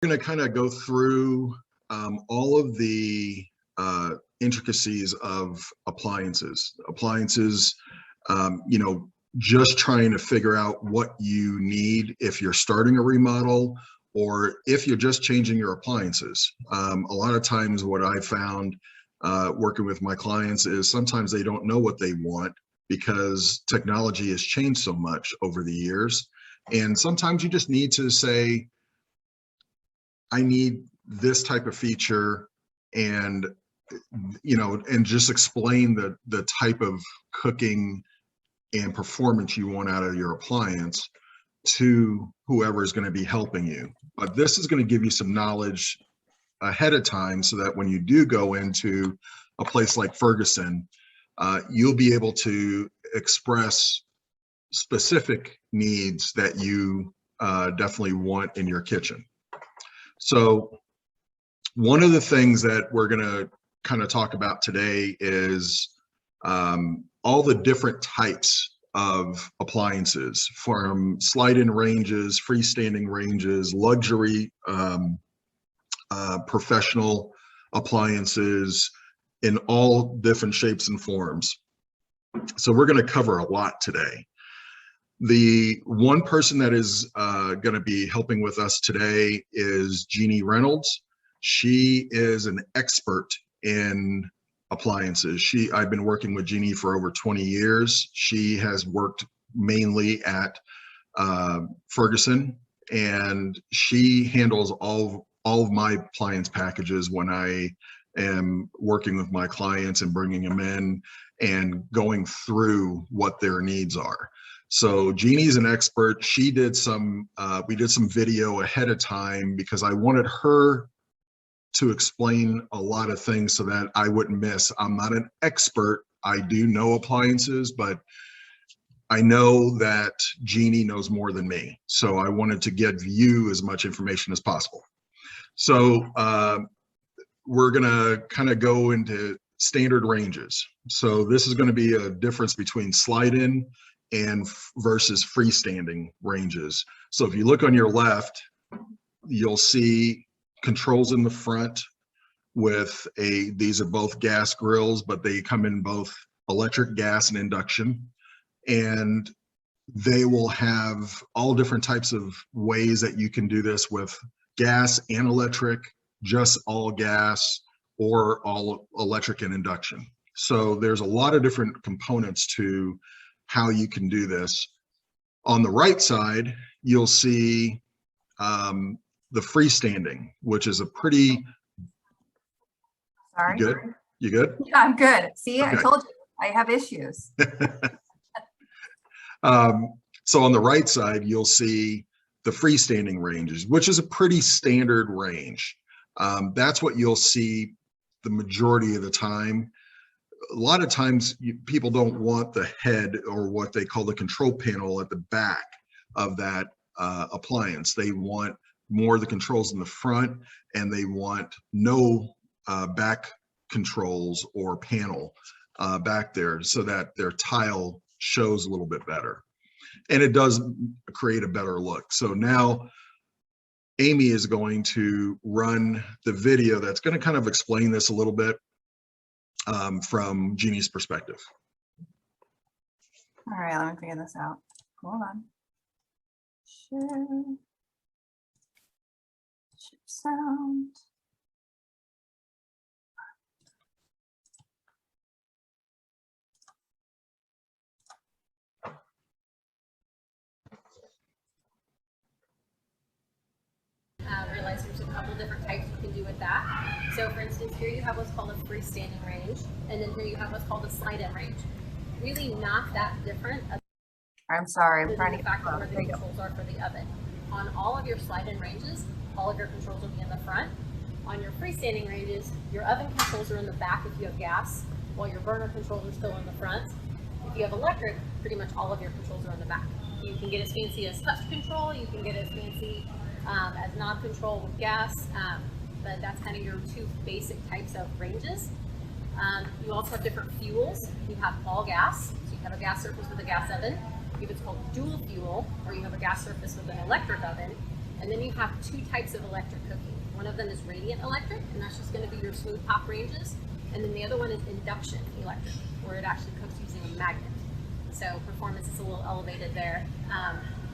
We're going to kind of go through all of the intricacies of appliances. You know, just trying to figure out what you need if you're starting a remodel or if you're just changing your appliances. A lot of times what I found working with my clients is sometimes they don't know what they want because technology has changed so much over the years. And sometimes you just need to say, I need this type of feature, and you know, and just explain the type of cooking and performance you want out of your appliance to whoever is going to be helping you. But this is going to give you some knowledge ahead of time so that when you do go into a place like Ferguson, you'll be able to express specific needs that you definitely want in your kitchen. So one of the things that we're going to kind of talk about today is all the different types of appliances, from slide-in ranges, freestanding ranges, luxury professional appliances in all different shapes and forms. So we're going to cover a lot today. The one person that is going to be helping with us today is Jeannie Reynolds. She is an expert in appliances. I've been working with Jeannie for over 20 years. She has worked mainly at Ferguson, and she handles all of my appliance packages when I am working with my clients and bringing them in and going through what their needs are. So Jeannie's an expert. She did some, we did some video ahead of time because I wanted her to explain a lot of things so that I wouldn't miss. I'm not an expert. I do know appliances, but I know that Jeannie knows more than me. So I wanted to give you as much information as possible. So we're gonna kind of go into standard ranges. So this is gonna be a difference between slide-in and versus freestanding ranges. So if you look on your left, you'll see controls in the front with these are both gas grills, but they come in both electric, gas, and induction. And they will have all different types of ways that you can do this with gas and electric, just all gas, or all electric and induction. So there's a lot of different components to how you can do this. On the right side, you'll see the freestanding, which is a pretty. Sorry. You good? You good? Yeah, I'm good. See, Okay. I told you I have issues. So on the right side, you'll see the freestanding ranges, which is a pretty standard range. That's what you'll see the majority of the time. A lot of times people don't want the head or what they call the control panel at the back of that appliance. They want more of the controls in the front, and they want no back controls or panel back there so that their tile shows a little bit better. And it does create a better look. So now Amy is going to run the video that's going to kind of explain this a little bit from Jeannie's perspective. All right, let me figure this out. Hold on. Share sound. Realize there's a couple different types you can do with that. So for instance, here you have what's called a freestanding range, and then here you have what's called a slide-in range. Really not that different. I'm sorry, I'm trying to get back to where the controls are for the oven. On all of your slide-in ranges, all of your controls will be in the front. On your freestanding ranges, your oven controls are in the back if you have gas, while your burner controls are still in the front. If you have electric, pretty much all of your controls are in the back. You can get as fancy as touch control, you can get as fancy as knob control with gas, but that's kind of your two basic types of ranges. You also have different fuels. You have all gas, so you have a gas surface with a gas oven. You have what's called dual fuel, or you have a gas surface with an electric oven. And then you have two types of electric cooking. One of them is radiant electric, and that's just going to be your smooth top ranges. And then the other one is induction electric, where it actually cooks using a magnet. So performance is a little elevated there.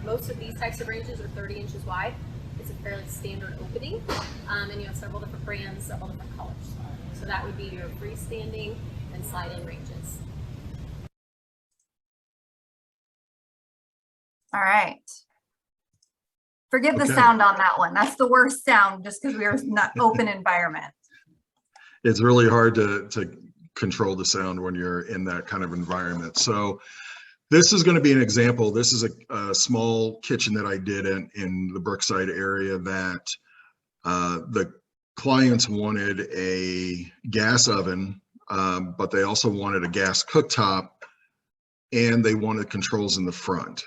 Most of these types of ranges are 30 inches wide. It's a fairly standard opening, and you have several different brands, several different colors. So that would be your freestanding and slide-in ranges. All right. Forgive the Okay. sound on that one. That's the worst sound just because we are not open environment. It's really hard to control the sound when you're in that kind of environment. So this is going to be an example. This is a small kitchen that I did in the Brookside area that the clients wanted a gas oven, but they also wanted a gas cooktop, and they wanted controls in the front.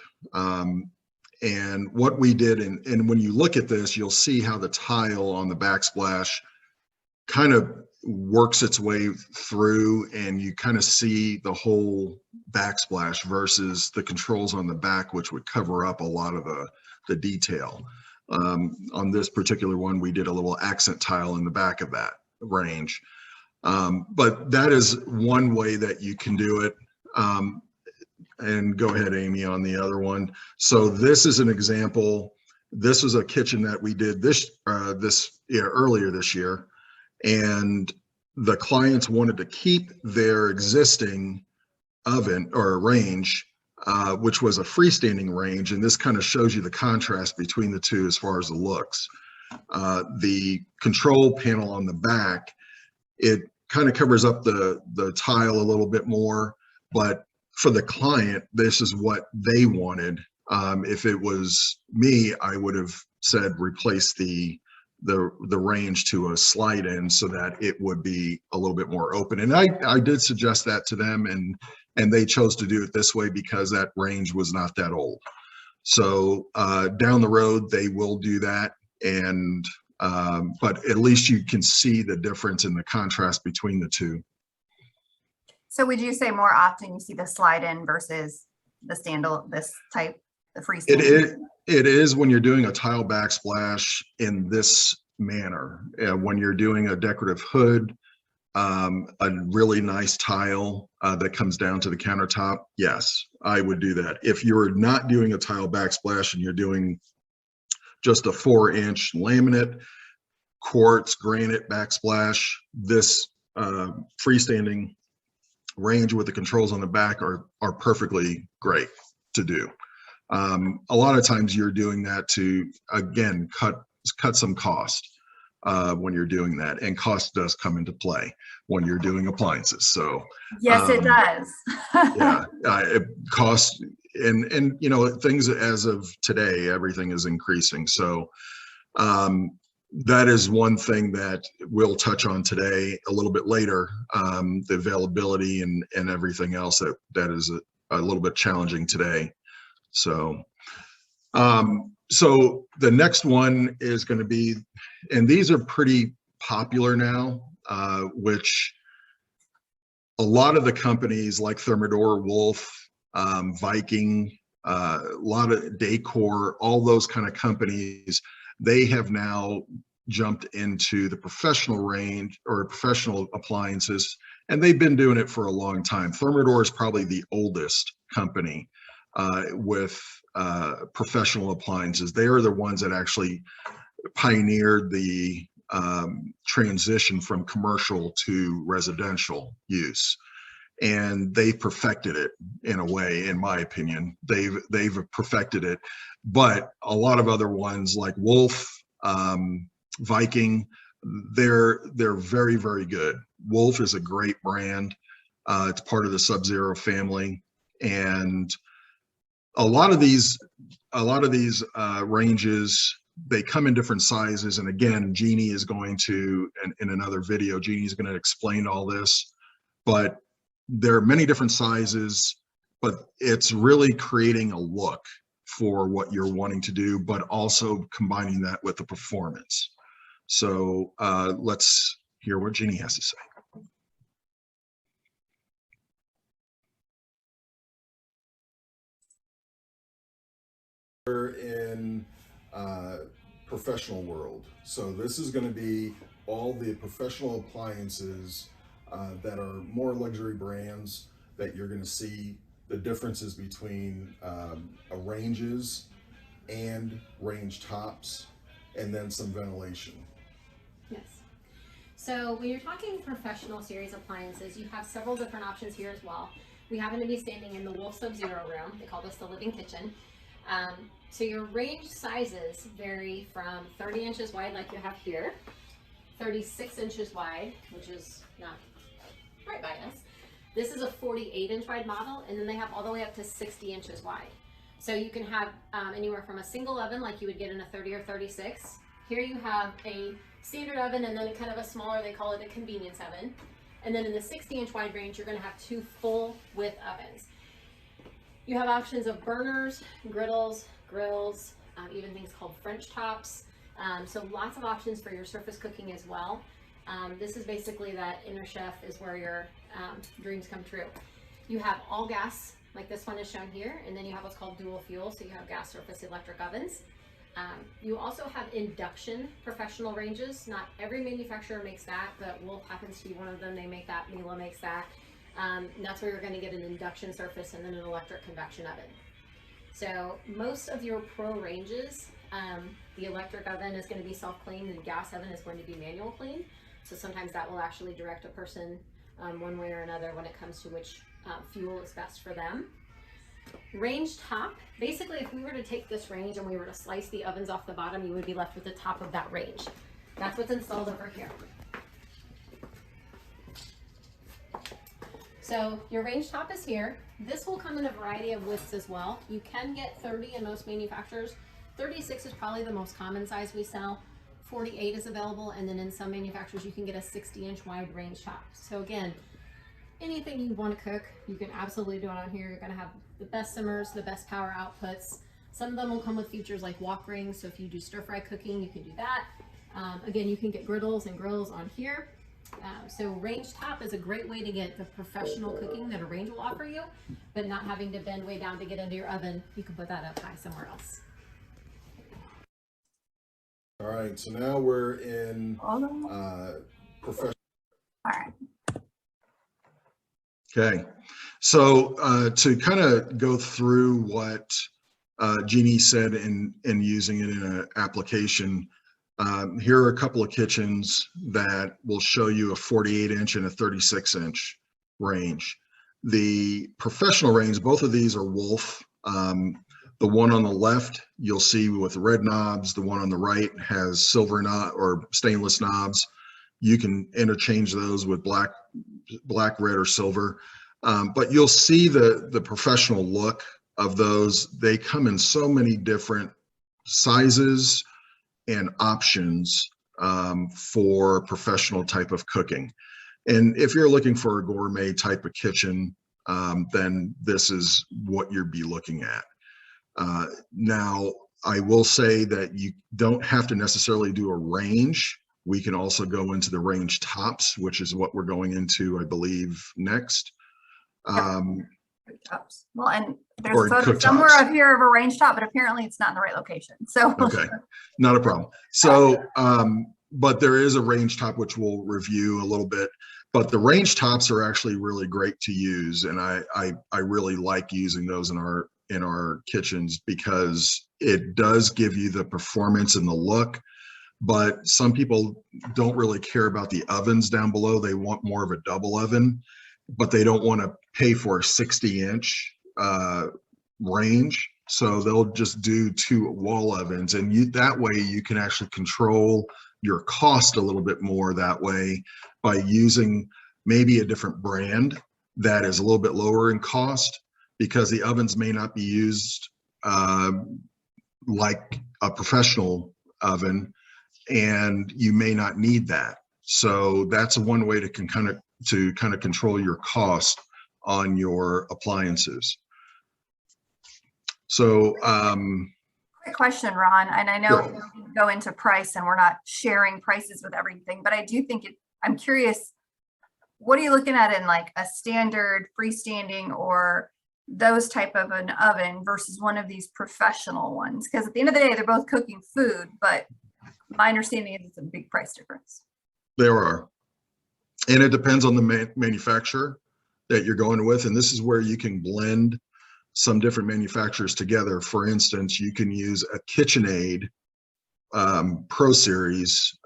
And what we did, and when you look at this, you'll see how the tile on the backsplash kind of works its way through, and you kind of see the whole backsplash versus the controls on the back, which would cover up a lot of the detail. On this particular one, we did a little accent tile in the back of that range. But that is one way that you can do it. And go ahead, Amy, on the other one. So this is an example. This was a kitchen that we did earlier this year, and the clients wanted to keep their existing oven or range, which was a freestanding range, and this kind of shows you the contrast between the two as far as the looks. The control panel on the back, it kind of covers up the tile a little bit more, but for the client, this is what they wanted. If it was me, I would have said replace the range to a slide in so that it would be a little bit more open. And I did suggest that to them, and they chose to do it this way because that range was not that old. So down the road, they will do that. And but at least you can see the difference in the contrast between the two. So would you say more often you see the slide in versus the this type, the freestanding? It is when you're doing a tile backsplash in this manner. When you're doing a decorative hood, a really nice tile that comes down to the countertop, yes, I would do that. If you're not doing a tile backsplash and you're doing just a 4-inch laminate, quartz, granite backsplash, this freestanding range with the controls on the back are perfectly great to do. A lot of times you're doing that to, again, cut some cost when you're doing that, and cost does come into play when you're doing appliances. So yes, it does. yeah, it costs, and you know, things as of today, everything is increasing. So that is one thing that we'll touch on today a little bit later, the availability and everything else that is a little bit challenging today. So, so the next one is going to be, and these are pretty popular now, which a lot of the companies like Thermador, Wolf, Viking, a lot of Decor, all those kind of companies, they have now jumped into the professional range or professional appliances, and they've been doing it for a long time. Thermador is probably the oldest company with professional appliances. They are the ones that actually pioneered the transition from commercial to residential use. And they perfected it in a way, in my opinion. They've perfected it. But a lot of other ones like Wolf, Viking, they're very, very good. Wolf is a great brand. It's part of the Sub-Zero family. And a lot of these ranges, they come in different sizes. And again, Jeannie is going to, in another video, Jeannie is going to explain all this. But there are many different sizes, but it's really creating a look for what you're wanting to do, but also combining that with the performance. So let's hear what Jeannie has to say. In professional world. So this is going to be all the professional appliances that are more luxury brands that you're going to see the differences between ranges and range tops, and then some ventilation. Yes. So when you're talking professional series appliances, you have several different options here as well. We happen to be standing in the Wolf Sub-Zero room. They call this the living kitchen. So your range sizes vary from 30 inches wide like you have here, 36 inches wide, which is not right by us. This is a 48 inch wide model, and then they have all the way up to 60 inches wide. So you can have anywhere from a single oven like you would get in a 30 or 36. Here you have a standard oven and then kind of a smaller, they call it a convenience oven. And then in the 60 inch wide range, you're going to have 2 full width ovens. You have options of burners, griddles, grills, even things called French tops. So lots of options for your surface cooking as well. This is basically that inner chef is where your dreams come true. You have all gas, like this one is shown here, and then you have what's called dual fuel, so you have gas, surface, electric ovens. You also have induction professional ranges. Not every manufacturer makes that, but Wolf happens to be one of them. They make that, Miele makes that. And that's where you're going to get an induction surface and then an electric convection oven. So most of your pro ranges, the electric oven is going to be self-clean, and the gas oven is going to be manual clean. So sometimes that will actually direct a person one way or another when it comes to which fuel is best for them. Range top, basically if we were to take this range and we were to slice the ovens off the bottom, you would be left with the top of that range. That's what's installed over here. So your range top is here. This will come in a variety of widths as well. You can get 30 in most manufacturers. 36 is probably the most common size we sell. 48 is available, and then in some manufacturers you can get a 60 inch wide range top. So again, anything you want to cook, you can absolutely do it on here. You're going to have the best simmers, the best power outputs. Some of them will come with features like wok rings, so if you do stir fry cooking, you can do that. Again, you can get griddles and grills on here. So range top is a great way to get the professional cooking that a range will offer you, but not having to bend way down to get into your oven. You can put that up high somewhere else. All right, so now we're in professional. All right. Okay, so to kind of go through what Jeannie said in using it in an application, here are a couple of kitchens that will show you a 48 inch and a 36 inch range. The professional range, both of these are Wolf. The one on the left, you'll see with red knobs. The one on the right has silver knob or stainless knobs. You can interchange those with black, red, or silver. But you'll see the professional look of those. They come in so many different sizes and options for professional type of cooking. And if you're looking for a gourmet type of kitchen, then this is what you'll be looking at. Now, I will say that you don't have to necessarily do a range. We can also go into the range tops, which is what we're going into, I believe, next. Tops. Well, and there's Or a photo cooktops. somewhere up here of a range top, but apparently it's not in the right location. So Okay, not a problem. So, but there is a range top, which we'll review a little bit. But the range tops are actually really great to use, and I really like using those in our kitchens because it does give you the performance and the look. But some people don't really care about the ovens down below. They want more of a double oven, but they don't want to pay for a 60 inch range. So they'll just do 2 wall ovens, and that way you can actually control your cost a little bit more that way by using maybe a different brand that is a little bit lower in cost, because the ovens may not be used like a professional oven, and you may not need that. So that's one way to kind of control your cost on your appliances. So quick question, Ron, and I know we can go into price and we're not sharing prices with everything, but I do think I'm curious, what are you looking at in like a standard freestanding or those type of an oven versus one of these professional ones? Because at the end of the day, they're both cooking food, but my understanding is it's a big price difference. There are. And it depends on the manufacturer that you're going with. And this is where you can blend some different manufacturers together. For instance, you can use a KitchenAid Pro Series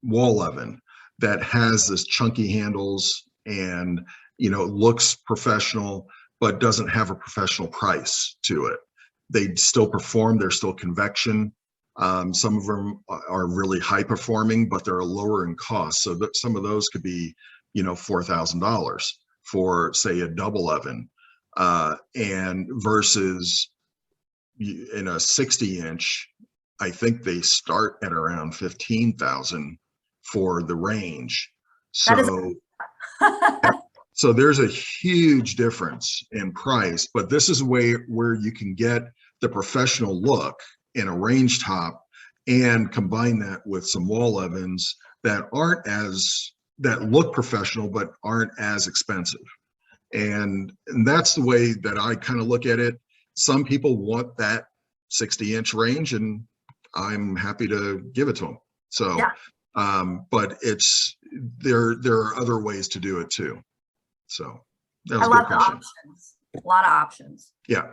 wall oven that has this chunky handles and, you know, looks professional, but doesn't have a professional price to it. They still perform, they're still convection. Some of them are really high performing, but they're lower in cost. So that some of those could be, you know, $4,000 for, say, a double oven, and versus in a 60-inch, I think they start at around 15,000 for the range. So, so there's a huge difference in price, but this is where you can get the professional look in a range top and combine that with some wall ovens that look professional but aren't as expensive. And that's the way that I kind of look at it. Some people want that 60-inch range, and I'm happy to give it to them. So, yeah. But there are other ways to do it too. So that was a good question. Options. A lot of options. Yeah.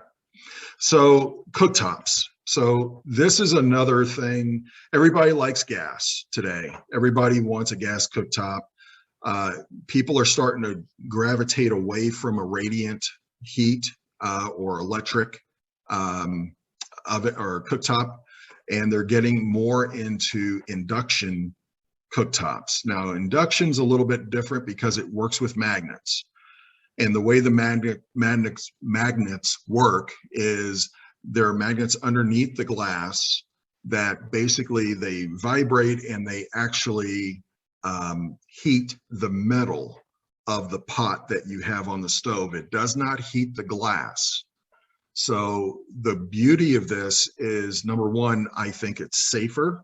So cooktops. So this is another thing. Everybody likes gas today. Everybody wants a gas cooktop. People are starting to gravitate away from a radiant heat or electric oven or cooktop, and they're getting more into induction cooktops. Now, induction's a little bit different because it works with magnets. And the way the magnets work is there are magnets underneath the glass that basically they vibrate and they actually heat the metal of the pot that you have on the stove. It does not heat the glass. So the beauty of this is, number one, I think it's safer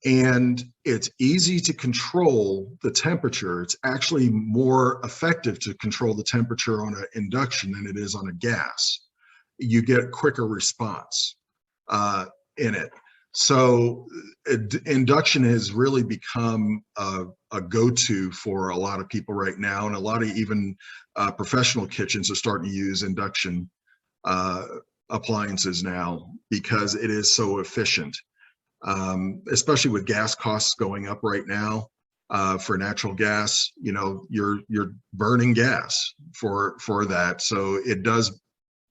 and it's easy to control the temperature. It's actually more effective to control the temperature on an induction than it is on a gas. You get quicker response in it. So induction has really become a go-to for a lot of people right now, and a lot of even professional kitchens are starting to use induction appliances now because it is so efficient, especially with gas costs going up right now. For natural gas, you know, you're burning gas for that, so it does,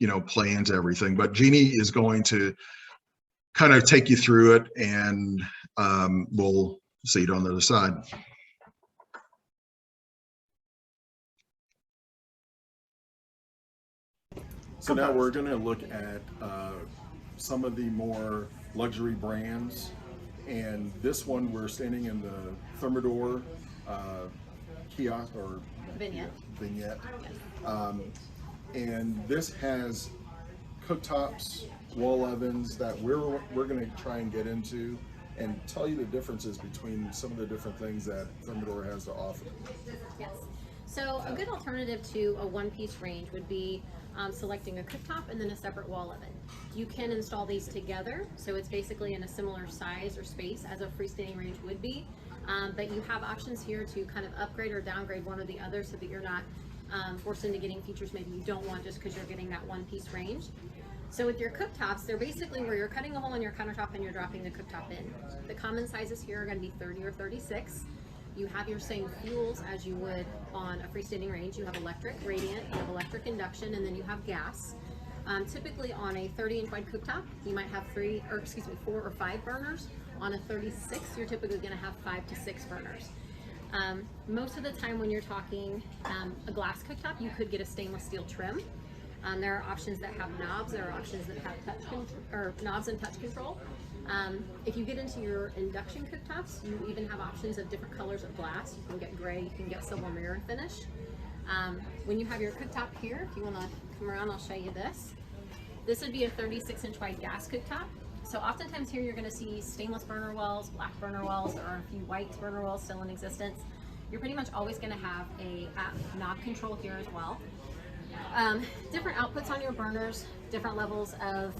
you know, play into everything. But Jeannie is going to kind of take you through it, and we'll see it on the other side. So now we're going to look at some of the more luxury brands, and this one we're standing in the Thermador kiosk or vignette. And this has cooktops, wall ovens that we're going to try and get into and tell you the differences between some of the different things that Thermador has to offer. Yes. So a good alternative to a one-piece range would be selecting a cooktop and then a separate wall oven. You can install these together, so it's basically in a similar size or space as a freestanding range would be, but you have options here to kind of upgrade or downgrade one or the other so that you're not forced into getting features maybe you don't want just because you're getting that one-piece range. So with your cooktops, they're basically where you're cutting a hole in your countertop and you're dropping the cooktop in. The common sizes here are going to be 30 or 36. You have your same fuels as you would on a freestanding range. You have electric radiant, you have electric induction, and then you have gas. Typically on a 30-inch wide cooktop, you might have 4 or 5 burners. On a 36, you're typically going to have 5 to 6 burners. Most of the time when you're talking a glass cooktop, you could get a stainless steel trim. There are options that have knobs, there are options that have knobs and touch control. If you get into your induction cooktops, you even have options of different colors of glass. You can get gray, you can get silver mirror finish. When you have your cooktop here, if you want to come around, I'll show you this. This would be a 36-inch wide gas cooktop. So oftentimes here you're going to see stainless burner wells, black burner wells, there are a few white burner wells still in existence. You're pretty much always going to have a knob control here as well. Different outputs on your burners, different levels of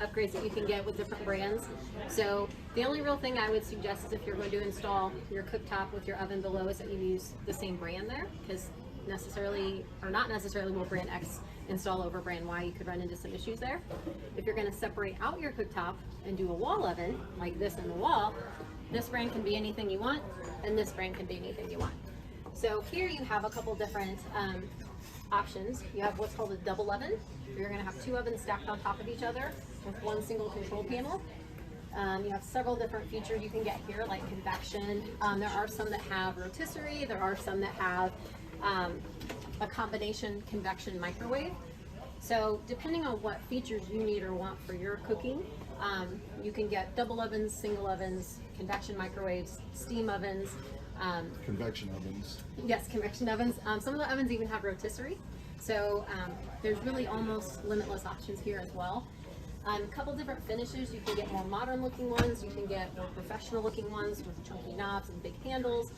upgrades that you can get with different brands. So the only real thing I would suggest is if you're going to install your cooktop with your oven below is that you use the same brand there, because necessarily, or not necessarily, will brand X install over brand Y. You could run into some issues there. If you're going to separate out your cooktop and do a wall oven like this in the wall, this brand can be anything you want, and this brand can be anything you want. So here you have a couple different options. You have what's called a double oven. You're going to have two ovens stacked on top of each other with one single control panel. You have several different features you can get here, like convection. There are some that have rotisserie. There are some that have a combination convection microwave. So depending on what features you need or want for your cooking, you can get double ovens, single ovens, convection microwaves, steam ovens. Convection ovens. Yes, convection ovens. Some of the ovens even have rotisserie. So there's really almost limitless options here as well. A couple different finishes. You can get more modern looking ones. You can get more professional looking ones with chunky knobs and big handles.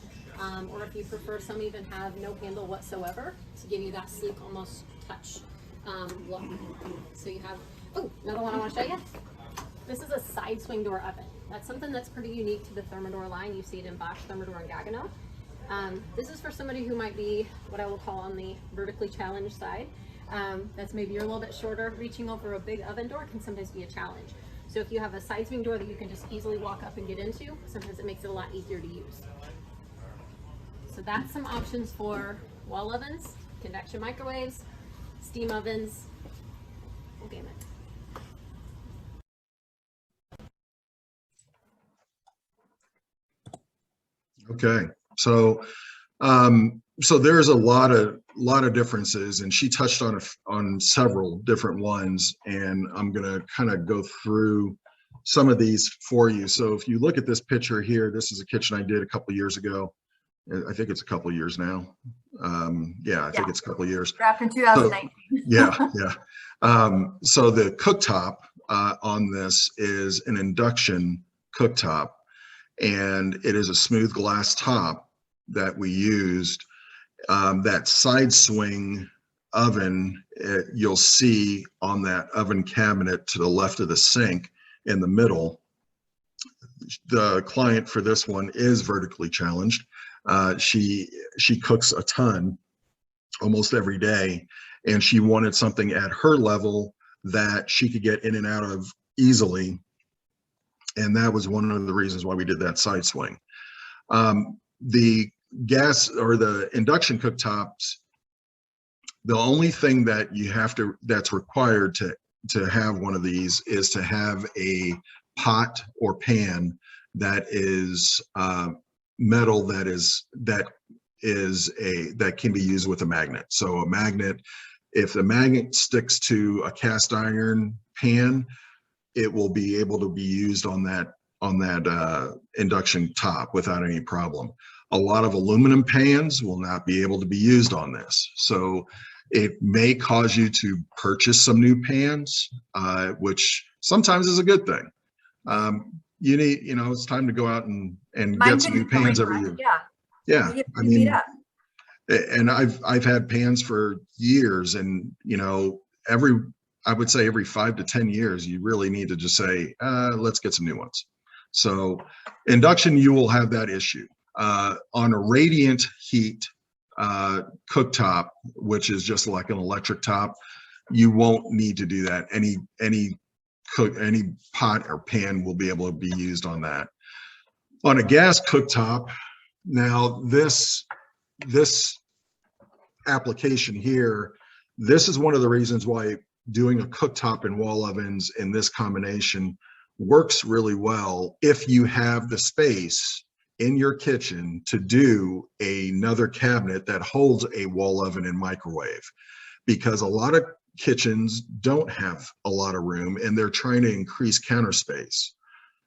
Or if you prefer, some even have no handle whatsoever to give you that sleek, almost touch look. So you have, oh, another one I want to show you. This is a side swing door oven. That's something that's pretty unique to the Thermador line. You see it in Bosch, Thermador, and Gaggenau. This is for somebody who might be what I will call on the vertically challenged side. That's maybe you're a little bit shorter. Reaching over a big oven door can sometimes be a challenge. So if you have a side swing door that you can just easily walk up and get into, sometimes it makes it a lot easier to use. So that's some options for wall ovens, convection microwaves, steam ovens, full gamut. Okay, so so there's a lot of differences, and she touched on several different ones, and I'm gonna kind of go through some of these for you. So if you look at this picture here, this is a kitchen I did a couple years ago. I think it's a couple years now. Yeah, I think it's a couple years. Wrapped in 2019. Yeah. So the cooktop on this is an induction cooktop, and it is a smooth glass top that we used. That side swing oven, you'll see on that oven cabinet to the left of the sink in the middle. The client for this one is vertically challenged. She cooks a ton, almost every day, and she wanted something at her level that she could get in and out of easily. And that was one of the reasons why we did that side swing. The gas or the induction cooktops, the only thing that you have to, that's required to have one of these is to have a pot or pan that is metal, that can be used with a magnet. So a magnet, if the magnet sticks to a cast iron pan, it will be able to be used on that induction top without any problem. A lot of aluminum pans will not be able to be used on this. So it may cause you to purchase some new pans, which sometimes is a good thing. You need, it's time to go out and get some new pans every year. Yeah. I mean, and I've had pans for years, and I would say every 5 to 10 years, you really need to just say, let's get some new ones. So induction, you will have that issue. On a radiant heat cooktop, which is just like an electric top, you won't need to do that. Any pot or pan will be able to be used on that. On a gas cooktop, now this application here, this is one of the reasons why doing a cooktop and wall ovens in this combination works really well if you have the space in your kitchen to do another cabinet that holds a wall oven and microwave, because a lot of kitchens don't have a lot of room and they're trying to increase counter space.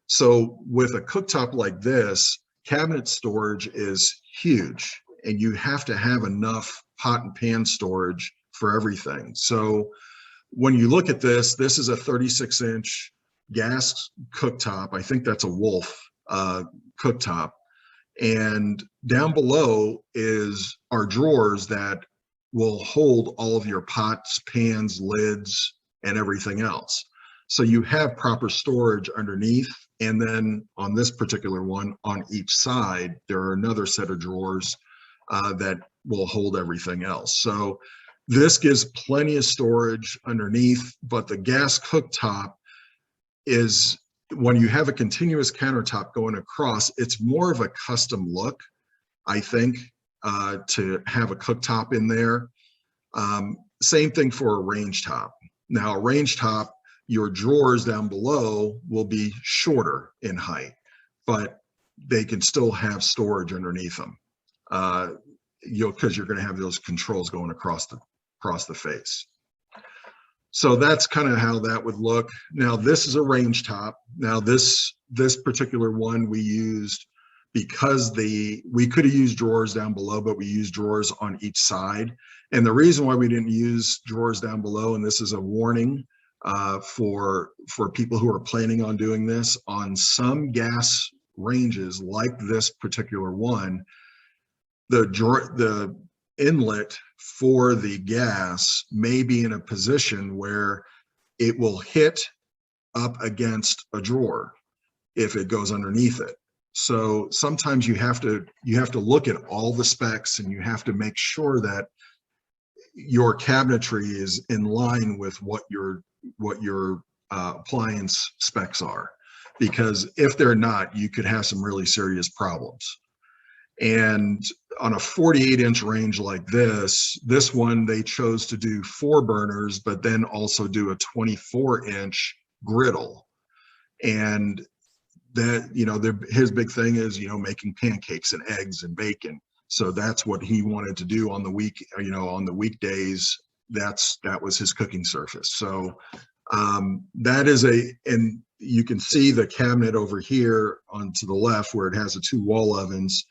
So with a cooktop like this, cabinet storage is huge, and you have to have enough pot and pan storage for everything. So when you look at this, this is a 36-inch gas cooktop. I think that's a Wolf cooktop. And down below is our drawers that will hold all of your pots, pans, lids, and everything else. So you have proper storage underneath. And then on this particular one, on each side, there are another set of drawers that will hold everything else. So this gives plenty of storage underneath, but the gas cooktop is, when you have a continuous countertop going across, it's more of a custom look, I think, to have a cooktop in there. Same thing for a range top. Now, a range top, your drawers down below will be shorter in height, but they can still have storage underneath them. Because you're going to have those controls going across the face. So that's kind of how that would look. Now, this is a range top. Now, this particular one we used because we could have used drawers down below, but we used drawers on each side. And the reason why we didn't use drawers down below, and this is a warning for people who are planning on doing this, on some gas ranges like this particular one, the inlet for the gas may be in a position where it will hit up against a drawer if it goes underneath it. So sometimes you have to look at all the specs, and you have to make sure that your cabinetry is in line with what your appliance specs are, because if they're not, you could have some really serious problems. And on a 48-inch range like this one, they chose to do 4 burners, but then also do a 24-inch griddle. And that, his big thing is, making pancakes and eggs and bacon. So that's what he wanted to do on the on the weekdays. That was his cooking surface. So that is and you can see the cabinet over here on to the left where it has the 2 wall ovens.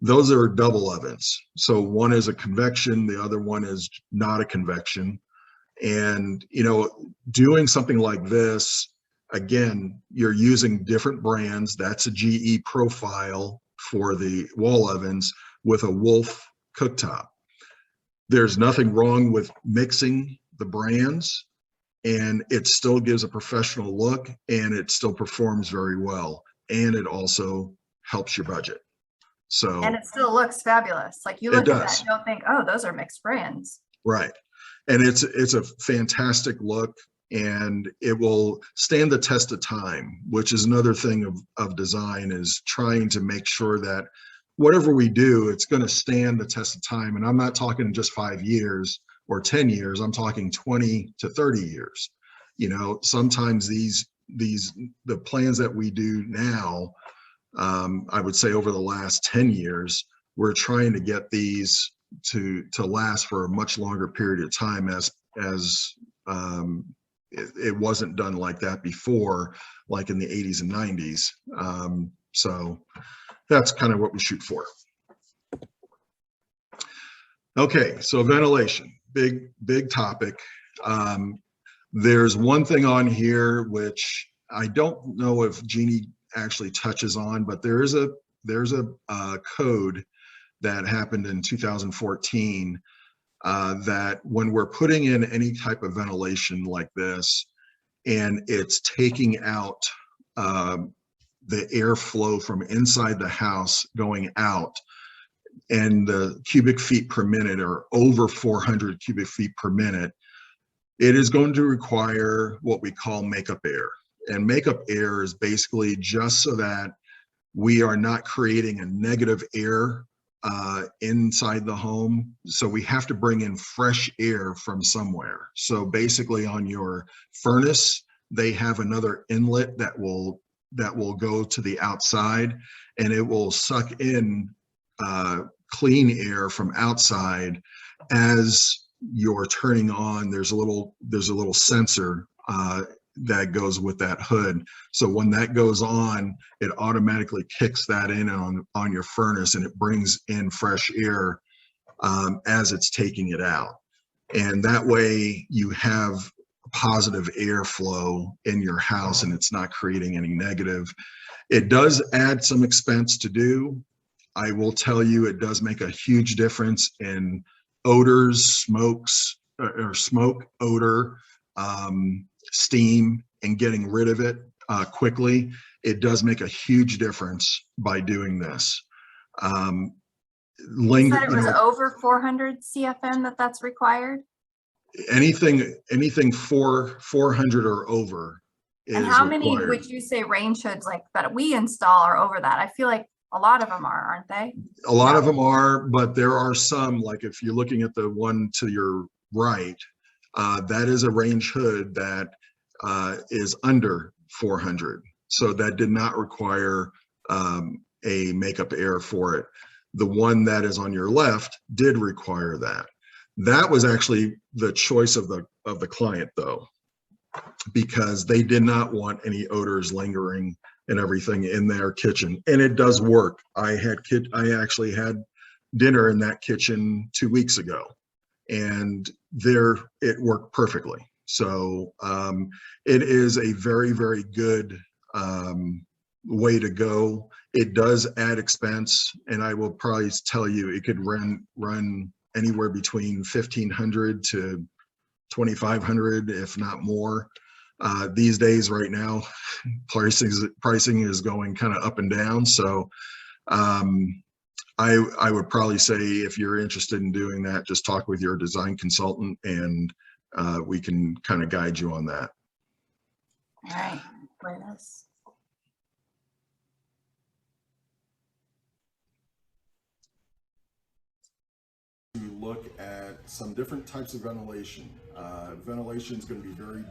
Those are double ovens. So one is a convection, the other one is not a convection. And, doing something like this, again, you're using different brands. That's a GE profile for the wall ovens with a Wolf cooktop. There's nothing wrong with mixing the brands, and it still gives a professional look, and it still performs very well. And it also helps your budget. So, and it still looks fabulous. Like you look at that, you don't think, oh, those are mixed brands. Right. And it's a fantastic look, and it will stand the test of time, which is another thing of design, is trying to make sure that whatever we do, it's going to stand the test of time. And I'm not talking just 5 years or 10 years. I'm talking 20 to 30 years. Sometimes the plans that we do now, I would say over the last 10 years, we're trying to get these to last for a much longer period of time, as it wasn't done like that before, like in the 80s and 90s. So that's kind of what we shoot for. Okay, so ventilation, big topic. There's one thing on here which I don't know if Jeannie actually touches on, but there's a code that happened in 2014 that when we're putting in any type of ventilation like this, and it's taking out the airflow from inside the house going out, and the cubic feet per minute are over 400 cubic feet per minute, it is going to require what we call makeup air. And makeup air is basically just so that we are not creating a negative air inside the home. So we have to bring in fresh air from somewhere. So basically on your furnace, they have another inlet that will go to the outside, and it will suck in clean air from outside. As you're turning on, there's a little sensor that goes with that hood. So when that goes on, it automatically kicks that in on your furnace, and it brings in fresh air as it's taking it out. And that way you have positive airflow in your house, and it's not creating any negative. It does add some expense to do. I will tell you, it does make a huge difference in odors, smokes, or smoke, odor, steam, and getting rid of it quickly, it does make a huge difference by doing this. You said it was over 400 CFM that's required? Anything 400 or over is And how many required. would you say range hoods like that we install are over that? I feel like a lot of them are, aren't they? A lot of them are, but there are some, like if you're looking at the one to your right, that is a range hood that is under 400. So that did not require a makeup air for it. The one that is on your left did require that. That was actually the choice of the client though, because they did not want any odors lingering and everything in their kitchen. And it does work. I actually had dinner in that kitchen 2 weeks ago, and it worked perfectly. So it is a very, very good way to go. It does add expense, and I will probably tell you it could run anywhere between 1,500 to 2,500, if not more. These days, right now, pricing is going kind of up and down. So I would probably say if you're interested in doing that, just talk with your design consultant, and we can kind of guide you on that. All right, play this. To look at some different types of ventilation. Ventilation is going to be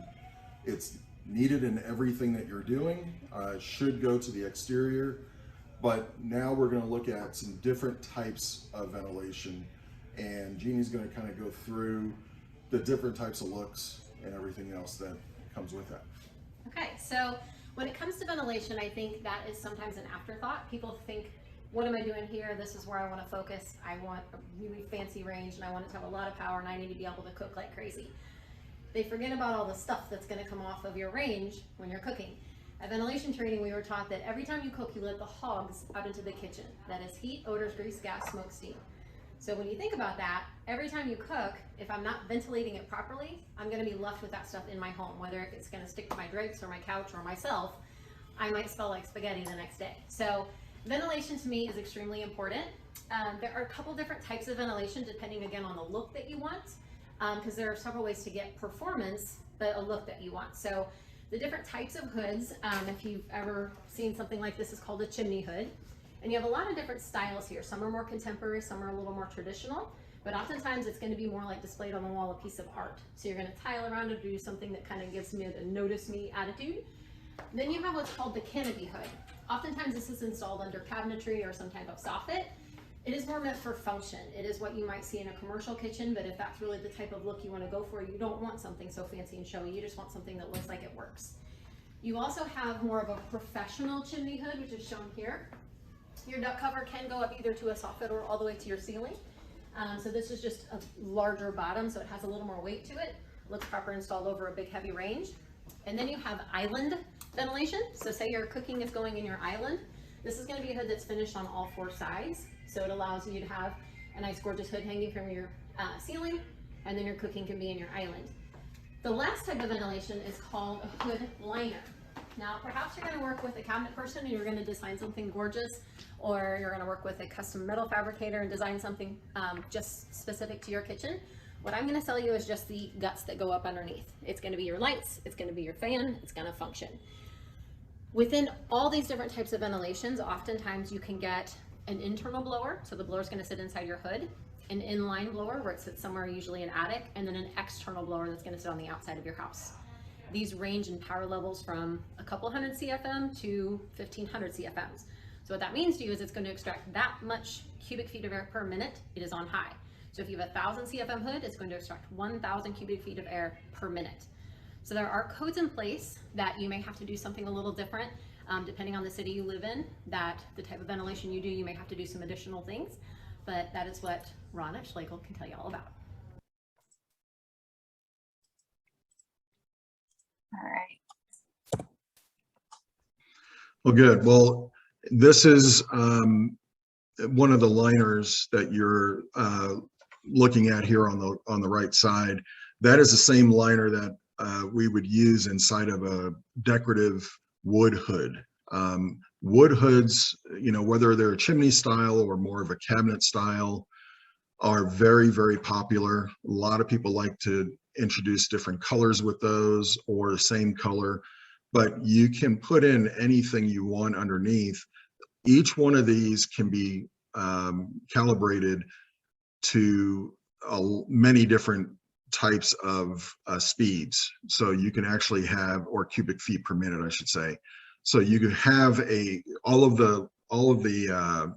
it's needed in everything that you're doing. Should go to the exterior, but now we're going to look at some different types of ventilation, and Jeannie's going to kind of go through the different types of looks and everything else that comes with that. Okay, so when it comes to ventilation, I think that is sometimes an afterthought. People think, what am I doing here? This is where I want to focus. I want a really fancy range, and I want it to have a lot of power, and I need to be able to cook like crazy. They forget about all the stuff that's going to come off of your range when you're cooking. At ventilation training, we were taught that every time you cook, you let the hogs out into the kitchen. That is heat, odors, grease, gas, smoke, steam. So when you think about that, every time you cook, if I'm not ventilating it properly, I'm going to be left with that stuff in my home, whether it's going to stick to my drapes or my couch or myself. I might smell like spaghetti the next day. So ventilation to me is extremely important. There are a couple different types of ventilation depending again on the look that you want, because there are several ways to get performance, but a look that you want. So the different types of hoods, if you've ever seen something like this, is called a chimney hood. And you have a lot of different styles here. Some are more contemporary, some are a little more traditional, but oftentimes it's going to be more like displayed on the wall, a piece of art. So you're going to tile around it, do something that kind of gives me a notice me attitude. Then you have what's called the canopy hood. Oftentimes this is installed under cabinetry or some type of soffit. It is more meant for function. It is what you might see in a commercial kitchen, but if that's really the type of look you want to go for, you don't want something so fancy and showy. You just want something that looks like it works. You also have more of a professional chimney hood, which is shown here. Your duct cover can go up either to a soffit or all the way to your ceiling. So this is just a larger bottom, so it has a little more weight to it. Looks proper installed over a big heavy range. And then you have island ventilation. So say your cooking is going in your island. This is going to be a hood that's finished on all four sides. So it allows you to have a nice gorgeous hood hanging from your ceiling, and then your cooking can be in your island. The last type of ventilation is called a hood liner. Now, perhaps you're going to work with a cabinet person and you're going to design something gorgeous, or you're going to work with a custom metal fabricator and design something just specific to your kitchen. What I'm going to sell you is just the guts that go up underneath. It's going to be your lights, it's going to be your fan, it's going to function. Within all these different types of ventilations, oftentimes you can get an internal blower, so the blower is going to sit inside your hood, an inline blower where it sits somewhere, usually an attic, and then an external blower that's going to sit on the outside of your house. These range in power levels from a couple hundred CFM to 1,500 CFMs. So what that means to you is it's going to extract that much cubic feet of air per minute. It is on high. So if you have a 1,000 CFM hood, it's going to extract 1,000 cubic feet of air per minute. So there are codes in place that you may have to do something a little different depending on the city you live in, that the type of ventilation you do, you may have to do some additional things, but that is what Ron at Schlegel can tell you all about. All right. Well, good. Well, this is one of the liners that you're looking at here on the right side, that is the same liner that we would use inside of a decorative wood hood. Wood hoods, you know, whether they're a chimney style or more of a cabinet style, are very, very popular. A lot of people like to introduce different colors with those or the same color, but you can put in anything you want underneath. Each one of these can be calibrated to many different types of speeds. So you can actually have, or cubic feet per minute, I should say. So you can have all of the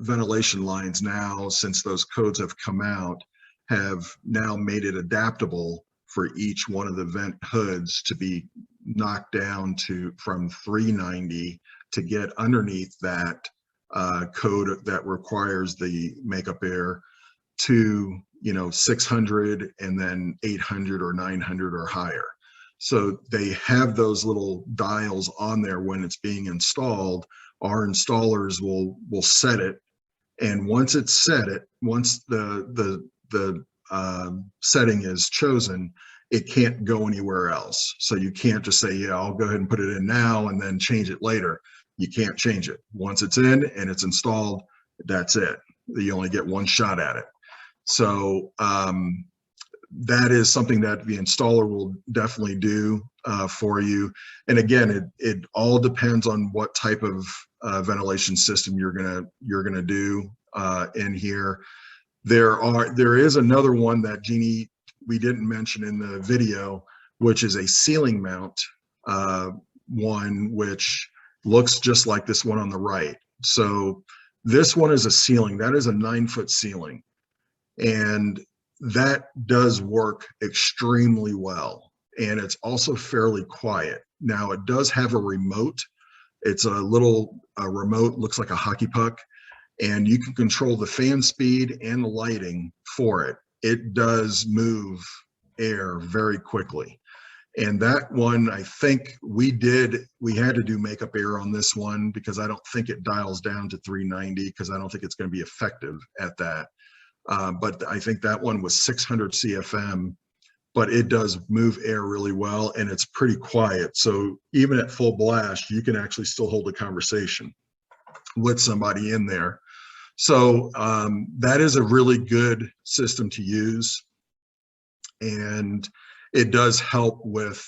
ventilation lines now, since those codes have come out, have now made it adaptable for each one of the vent hoods to be knocked down from 390 to get underneath that code that requires the makeup air to, you know, 600 and then 800 or 900 or higher. So they have those little dials on there when it's being installed. Our installers will set it, and once it's set, once the setting is chosen, it can't go anywhere else. So you can't just say, yeah, I'll go ahead and put it in now and then change it later. You can't change it. Once it's in and it's installed, that's it. You only get one shot at it. So that is something that the installer will definitely do for you. And again, it all depends on what type of ventilation system you're gonna do in here. There is another one that Jeannie, we didn't mention in the video, which is a ceiling mount one, which looks just like this one on the right. So this one is a ceiling. That is a 9-foot ceiling. And that does work extremely well. And it's also fairly quiet. Now it does have a remote. It's a remote, looks like a hockey puck, and you can control the fan speed and the lighting for it. It does move air very quickly. And that one, I think we had to do makeup air on this one because I don't think it dials down to 390 because I don't think it's going to be effective at that. But I think that one was 600 CFM, but it does move air really well and it's pretty quiet. So even at full blast, you can actually still hold a conversation with somebody in there. So that is a really good system to use. And it does help with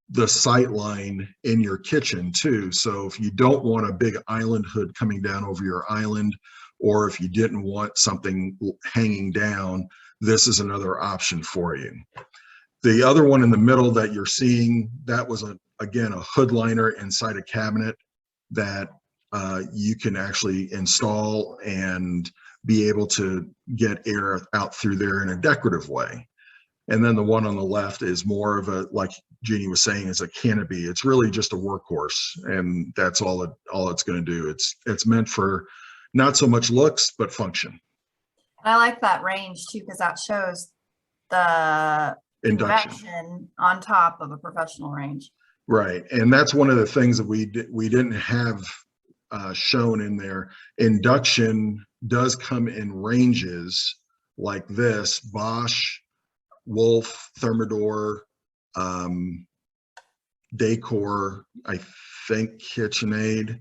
the sight line in your kitchen too. So if you don't want a big island hood coming down over your island, or if you didn't want something hanging down, this is another option for you. The other one in the middle that you're seeing, that was again a hood liner inside a cabinet that you can actually install and be able to get air out through there in a decorative way. And then the one on the left is more of a, like Jeannie was saying, is a canopy. It's really just a workhorse, and that's all it's going to do. It's meant for not so much looks, but function. And I like that range too, because that shows the convection on top of a professional range. Right, and that's one of the things that we didn't have shown in there. Induction does come in ranges like this: Bosch, Wolf, Thermador, Decor, I think KitchenAid.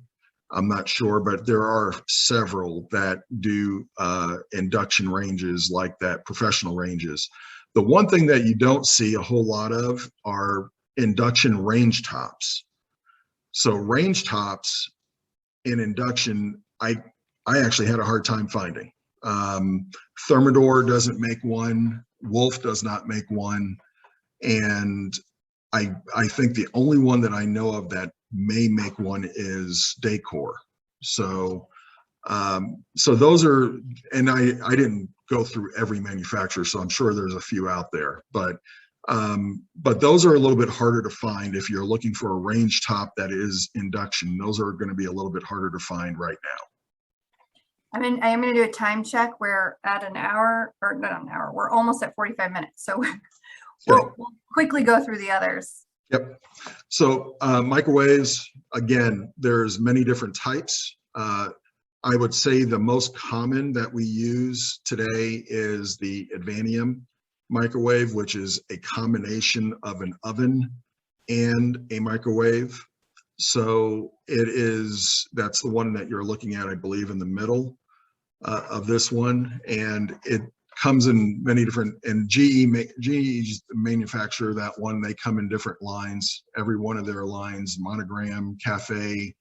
I'm not sure, but there are several that do induction ranges like that, professional ranges. The one thing that you don't see a whole lot of are induction range tops. So range tops in induction, I actually had a hard time finding. Thermador doesn't make one. Wolf does not make one. And I think the only one that I know of that may make one is Decor. So so those are, and I didn't go through every manufacturer, so I'm sure there's a few out there, but those are a little bit harder to find. If you're looking for a range top that is induction, those are going to be a little bit harder to find right now. I mean, I am going to do a time check. We're at an hour, or not an hour. We're almost at 45 minutes. So we'll quickly go through the others. Yep. So microwaves, again, there's many different types. I would say the most common that we use today is the Advantium Microwave, which is a combination of an oven and a microwave. So that's the one that you're looking at, I believe, in the middle of this one. And it comes in many different, and GE's the manufacturer of that one. They come in different lines. Every one of their lines, Monogram, Cafe,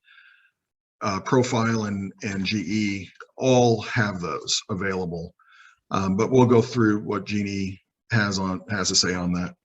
Profile, and GE, all have those available. But we'll go through what Jeannie has to say on that.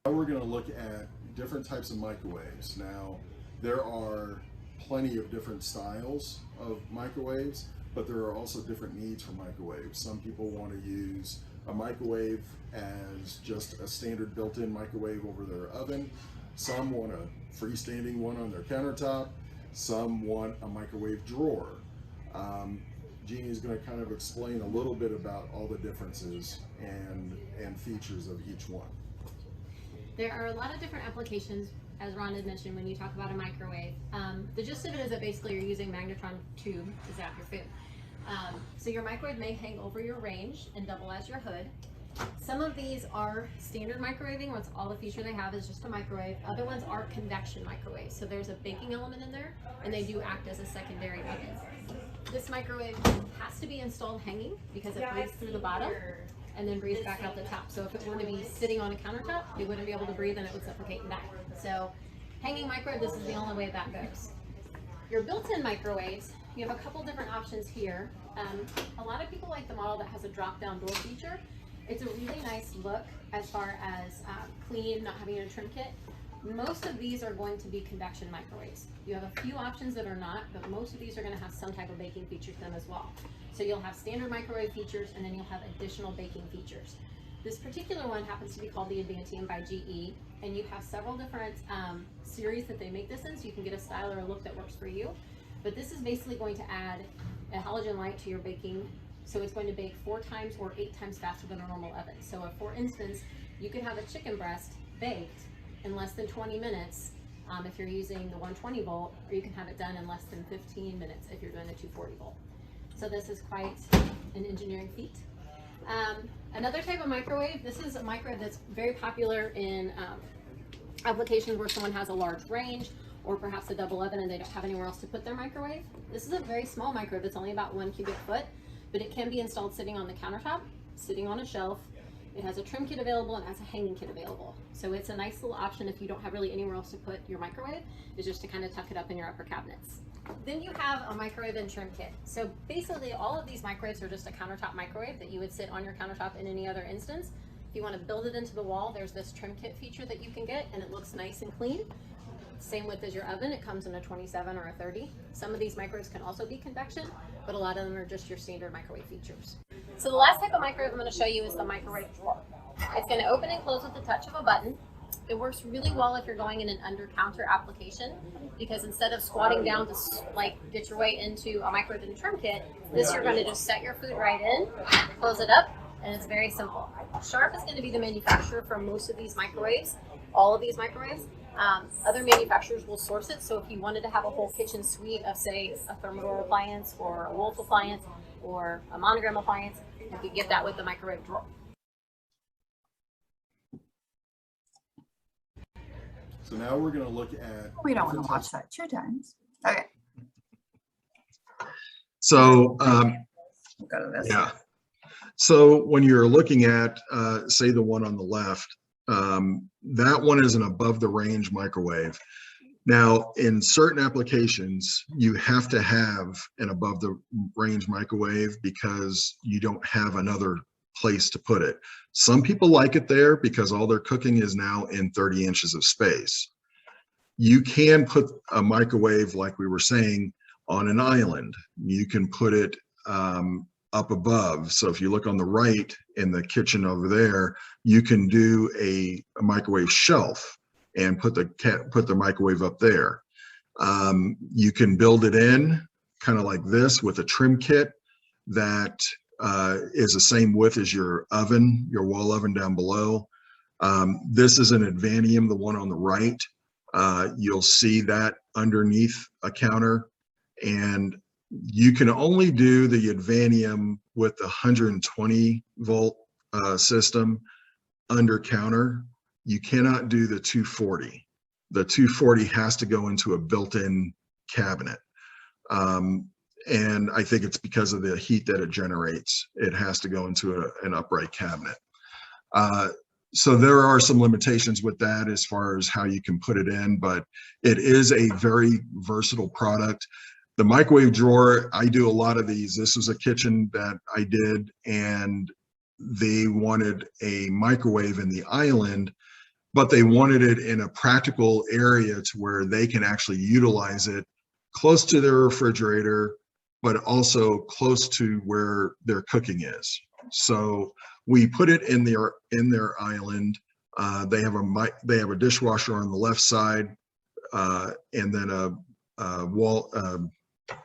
Now we're going to look at different types of microwaves. Now, there are plenty of different styles of microwaves, but there are also different needs for microwaves. Some people want to use a microwave as just a standard built-in microwave over their oven. Some want a freestanding one on their countertop. Some want a microwave drawer. Jeannie is going to kind of explain a little bit about all the differences and features of each one. There are a lot of different applications, as Ron had mentioned, when you talk about a microwave. The gist of it is that basically you're using magnetron tube to zap your food. So your microwave may hang over your range and double as your hood. Some of these are standard microwaving, where all the feature they have is just a microwave. Other ones are convection microwaves. So there's a baking element in there, and they do act as a secondary oven. This microwave has to be installed hanging because it breathes through the bottom and then breathes back out the top. So if it were to be sitting on a countertop, you wouldn't be able to breathe and it would suffocate and die. So hanging microwave, this is the only way that goes. Your built-in microwaves, you have a couple different options here. A lot of people like the model that has a drop-down door feature. It's a really nice look as far as clean, not having a trim kit. Most of these are going to be convection microwaves. You have a few options that are not, but most of these are going to have some type of baking feature to them as well. So you'll have standard microwave features, and then you'll have additional baking features. This particular one happens to be called the Advantium by GE, and you have several different series that they make this in, so you can get a style or a look that works for you. But this is basically going to add a halogen light to your baking, so it's going to bake 4 times or 8 times faster than a normal oven. So if, for instance, you could have a chicken breast baked in less than 20 minutes if you're using the 120 volt, or you can have it done in less than 15 minutes if you're doing the 240 volt. So this is quite an engineering feat. Another type of microwave, this is a microwave that's very popular in applications where someone has a large range or perhaps a double oven and they don't have anywhere else to put their microwave. This is a very small microwave. It's only about 1 cubic foot, but it can be installed sitting on the countertop, sitting on a shelf. It has a trim kit available and has a hanging kit available. So it's a nice little option if you don't have really anywhere else to put your microwave, is just to kind of tuck it up in your upper cabinets. Then you have a microwave and trim kit. So basically all of these microwaves are just a countertop microwave that you would sit on your countertop in any other instance. If you want to build it into the wall, there's this trim kit feature that you can get, and it looks nice and clean. Same width as your oven, it comes in a 27 or a 30. Some of these microwaves can also be convection, but a lot of them are just your standard microwave features. So the last type of microwave I'm going to show you is the microwave drawer. It's going to open and close with the touch of a button. It works really well if you're going in an under counter application, because instead of squatting down to get your way into a microwave and trim kit, this you're going to just set your food right in, close it up, and it's very simple. Sharp is going to be the manufacturer for most of these microwaves, all of these microwaves. Other manufacturers will source it, so if you wanted to have a whole kitchen suite of, say, a Thermador appliance or a Wolf appliance or a Monogram appliance, you could get that with the microwave drawer. So now we're going to look at... We don't want to watch that 2 times. Okay. So, We'll go to this. yeah. So when you're looking at, say, the one on the left, that one is an above the range microwave. Now, in certain applications, you have to have an above the range microwave because you don't have another place to put it. Some people like it there because all their cooking is now in 30 inches of space. You can put a microwave, like we were saying, on an island. You can put it up above. So if you look on the right in the kitchen over there, you can do a microwave shelf and put the microwave up there. You can build it in kind of like this with a trim kit that is the same width as your oven, your wall oven down below. This is an Advantium, the one on the right. You'll see that underneath a counter, and you can only do the Advantium with the 120 volt system under counter. You cannot do the 240. The 240 has to go into a built-in cabinet. And I think it's because of the heat that it generates. It has to go into an upright cabinet. So there are some limitations with that as far as how you can put it in, but it is a very versatile product. The microwave drawer, I do a lot of these. This was a kitchen that I did, and they wanted a microwave in the island, but they wanted it in a practical area to where they can actually utilize it close to their refrigerator, but also close to where their cooking is. So we put it in their island. They have a dishwasher on the left side, and then a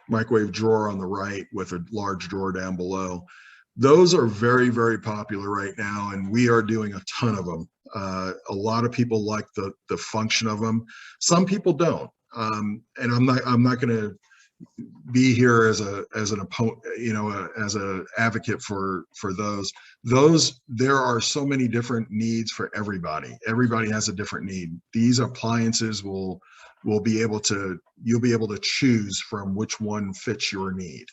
microwave drawer on the right with a large drawer down below. Those are very, very popular right now, and we are doing a ton of them. A lot of people like the function of them. Some people don't, and I'm not going to be here as an opponent, as an advocate for those. There are so many different needs for everybody. Everybody has a different need. These appliances you'll be able to choose from which one fits your need,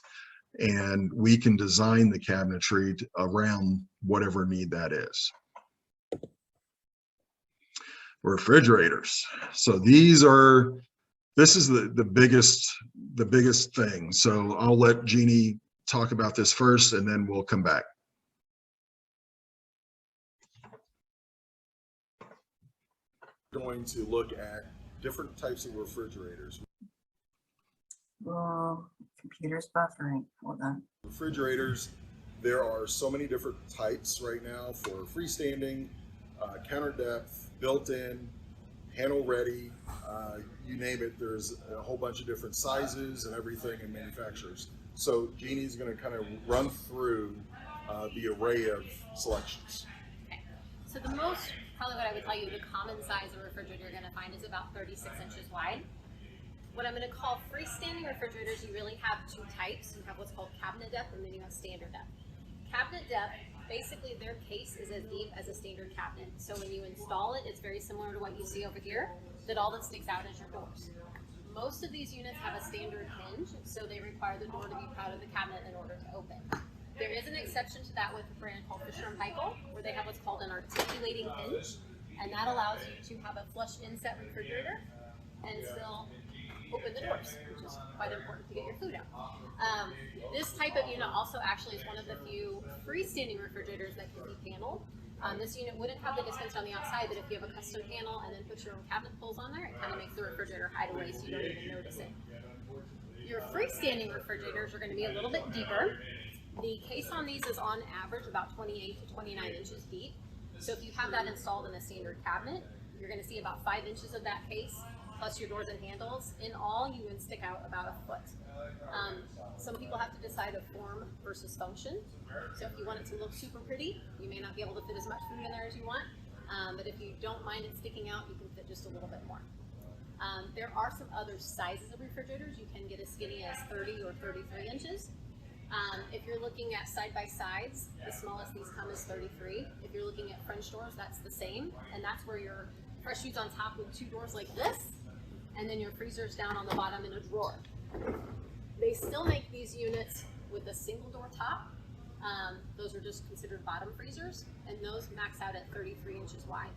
and we can design the cabinetry around whatever need that is. Refrigerators. So this is the biggest thing. So I'll let Jeannie talk about this first, and then we'll come back. We're going to look at different types of refrigerators. Oh, computer's buffering. Hold on. Refrigerators, there are so many different types right now for freestanding, counter depth, built-in, panel ready, you name it. There's a whole bunch of different sizes and everything in manufacturers. So Jeannie's going to kind of run through the array of selections. Okay. So the most, probably what I would tell you, the common size of refrigerator you're going to find is about 36 inches wide. What I'm going to call freestanding refrigerators, you really have two types. You have what's called cabinet depth, and then you have standard depth. Cabinet depth, basically their case is as deep as a standard cabinet. So when you install it, it's very similar to what you see over here, that all that sticks out is your doors. Most of these units have a standard hinge, so they require the door to be proud of the cabinet in order to open. There is an exception to that with a brand called Fisher & Paykel, where they have what's called an articulating hinge, and that allows you to have a flush inset refrigerator and still open the doors, which is quite important to get your food out. This type of unit also actually is one of the few freestanding refrigerators that can be paneled. This unit wouldn't have the dispenser on the outside, but if you have a custom panel and then put your own cabinet pulls on there, it kind of makes the refrigerator hide away so you don't even notice it. Your freestanding refrigerators are going to be a little bit deeper. The case on these is on average about 28 to 29 inches deep. So if you have that installed in a standard cabinet, you're going to see about 5 inches of that case, plus your doors and handles. In all, you would stick out about a foot. Some people have to decide a form versus function. So if you want it to look super pretty, you may not be able to fit as much food in there as you want. But if you don't mind it sticking out, you can fit just a little bit more. There are some other sizes of refrigerators. You can get as skinny as 30 or 33 inches. If you're looking at side-by-sides, the smallest these come is 33. If you're looking at French doors, that's the same. And that's where your fresh food's on top with 2 doors like this, and then your freezer's down on the bottom in a drawer. They still make these units with a single door top. Those are just considered bottom freezers, and those max out at 33 inches wide.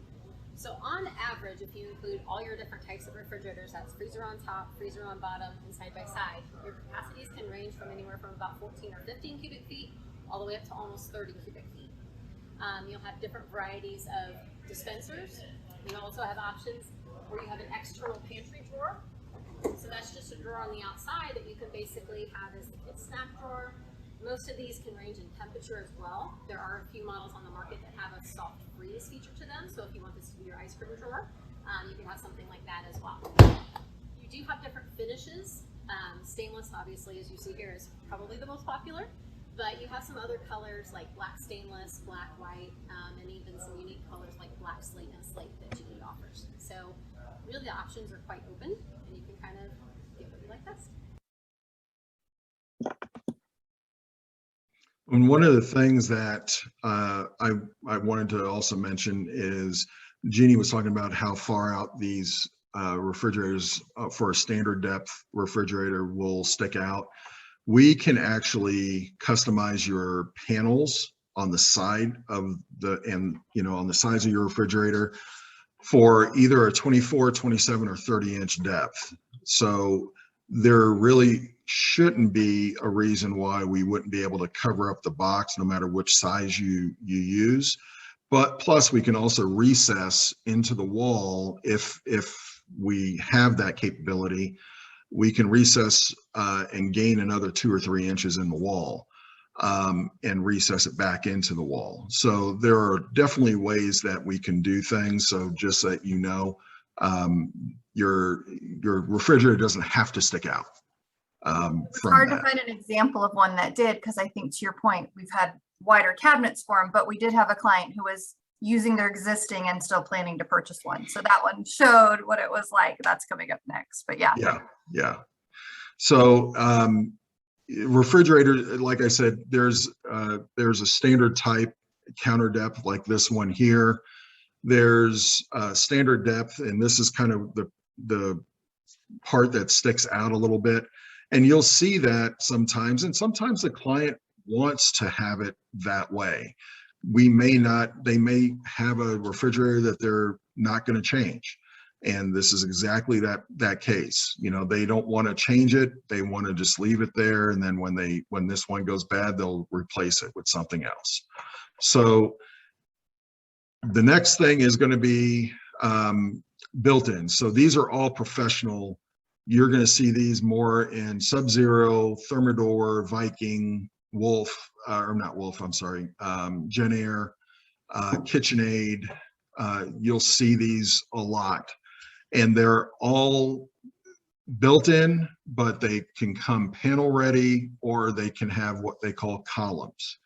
So on average, if you include all your different types of refrigerators, that's freezer on top, freezer on bottom, and side by side, your capacities can range from anywhere from about 14 or 15 cubic feet all the way up to almost 30 cubic feet. You'll have different varieties of dispensers. You also have options where you have an external pantry drawer. So that's just a drawer on the outside that you can basically have as the kid's snack drawer. Most of these can range in temperature as well. There are a few models on the market that have a soft freeze feature to them. So if you want this to be your ice cream drawer, you can have something like that as well. You do have different finishes. Stainless, obviously, as you see here, is probably the most popular. But you have some other colors like black stainless, black white, and even some unique colors like black slate. really the options are quite open, and you can kind of get what you like best. And one of the things that I wanted to also mention is Jeannie was talking about how far out these refrigerators for a standard depth refrigerator will stick out. We can actually customize your panels on the side of on the sides of your refrigerator for either a 24, 27, or 30-inch depth. So there really shouldn't be a reason why we wouldn't be able to cover up the box no matter which size you use. But plus we can also recess into the wall if we have that capability. We can recess and gain another 2 or 3 inches in the wall and recess it back into the wall. So there are definitely ways that we can do things. So just so that you know, your refrigerator doesn't have to stick out. It's hard to find an example of one that did, because I think to your point, we've had wider cabinets for them, but we did have a client who was using their existing and still planning to purchase one. So that one showed what it was like. That's coming up next, but yeah. Yeah. So refrigerator, like I said, there's a standard type counter depth like this one here. There's standard depth, and this is kind of the part that sticks out a little bit. And you'll see that sometimes, and sometimes the client wants to have it that way. They may have a refrigerator that they're not going to change. And this is exactly that case. You know, they don't want to change it. They want to just leave it there. And then when this one goes bad, they'll replace it with something else. So the next thing is going to be built-in. So these are all professional. You're going to see these more in Sub-Zero, Thermador, Viking, Wolf, or not Wolf, I'm sorry, Genair, KitchenAid. You'll see these a lot. And they're all built in, but they can come panel ready, or they can have what they call columns.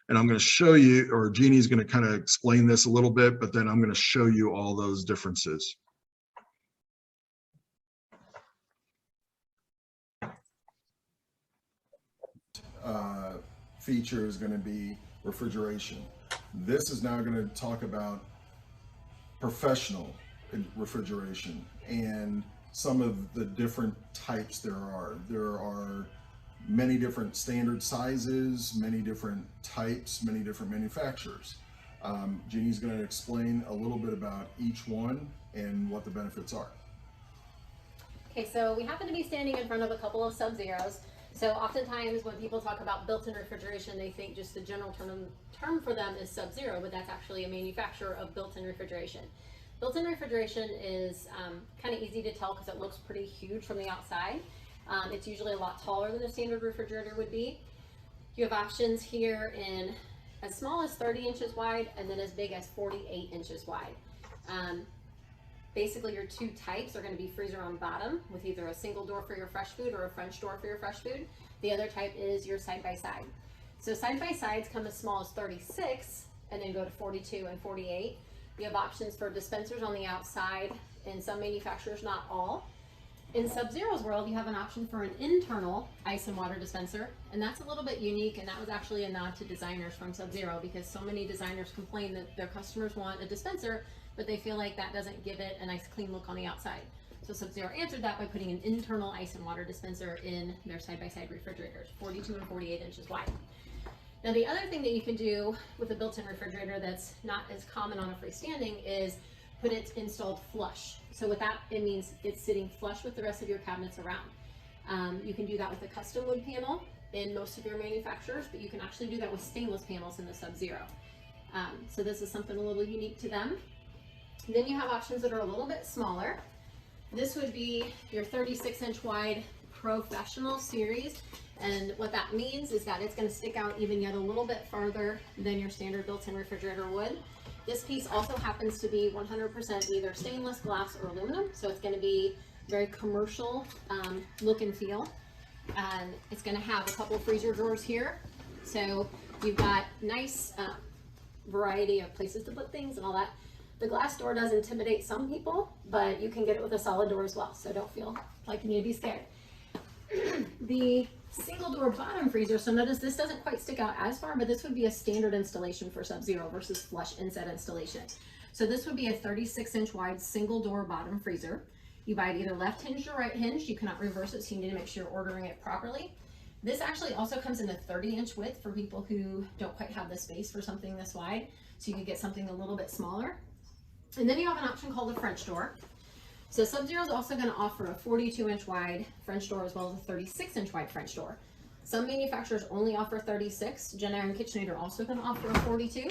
And I'm going to show you, or Jeannie's going to kind of explain this a little bit, but then I'm going to show you all those differences. Feature is going to be refrigeration. This is now going to talk about professional refrigeration and some of the different types there are. There are many different standard sizes, many different types, many different manufacturers. Jeannie's going to explain a little bit about each one and what the benefits are. Okay, so we happen to be standing in front of a couple of Sub-Zeros. So oftentimes when people talk about built-in refrigeration, they think just the general term for them is Sub-Zero, but that's actually a manufacturer of built-in refrigeration. Built-in refrigeration is kind of easy to tell because it looks pretty huge from the outside. It's usually a lot taller than a standard refrigerator would be. You have options here in as small as 30 inches wide and then as big as 48 inches wide. Basically your two types are going to be freezer on bottom with either a single door for your fresh food or a French door for your fresh food. The other type is your side-by-side. So side-by-sides come as small as 36 and then go to 42 and 48. You have options for dispensers on the outside, and some manufacturers, not all. In Sub-Zero's world, you have an option for an internal ice and water dispenser, and that's a little bit unique, and that was actually a nod to designers from Sub-Zero, because so many designers complain that their customers want a dispenser, but they feel like that doesn't give it a nice clean look on the outside. So Sub-Zero answered that by putting an internal ice and water dispenser in their side-by-side refrigerators, 42 and 48 inches wide. Now the other thing that you can do with a built-in refrigerator that's not as common on a freestanding is put it installed flush. So with that, it means it's sitting flush with the rest of your cabinets around. You can do that with a custom wood panel in most of your manufacturers, but you can actually do that with stainless panels in the Sub-Zero. So this is something a little unique to them. Then you have options that are a little bit smaller. This would be your 36-inch wide professional series. And what that means is that it's going to stick out even yet a little bit farther than your standard built-in refrigerator would. This piece also happens to be 100% either stainless, glass, or aluminum. So it's going to be very commercial look and feel. And it's going to have a couple freezer drawers here. So you've got nice variety of places to put things and all that. The glass door does intimidate some people, but you can get it with a solid door as well, so don't feel like you need to be scared. The single door bottom freezer, so notice this doesn't quite stick out as far, but this would be a standard installation for Sub-Zero versus flush inset installation. So this would be a 36-inch wide single door bottom freezer. You buy it either left hinged or right hinged. You cannot reverse it, so you need to make sure you're ordering it properly. This actually also comes in a 30-inch width for people who don't quite have the space for something this wide, so you could get something a little bit smaller. And then you have an option called a French door. So Sub-Zero is also going to offer a 42-inch wide French door as well as a 36-inch wide French door. Some manufacturers only offer 36. Jenna and KitchenAid are also going to offer a 42.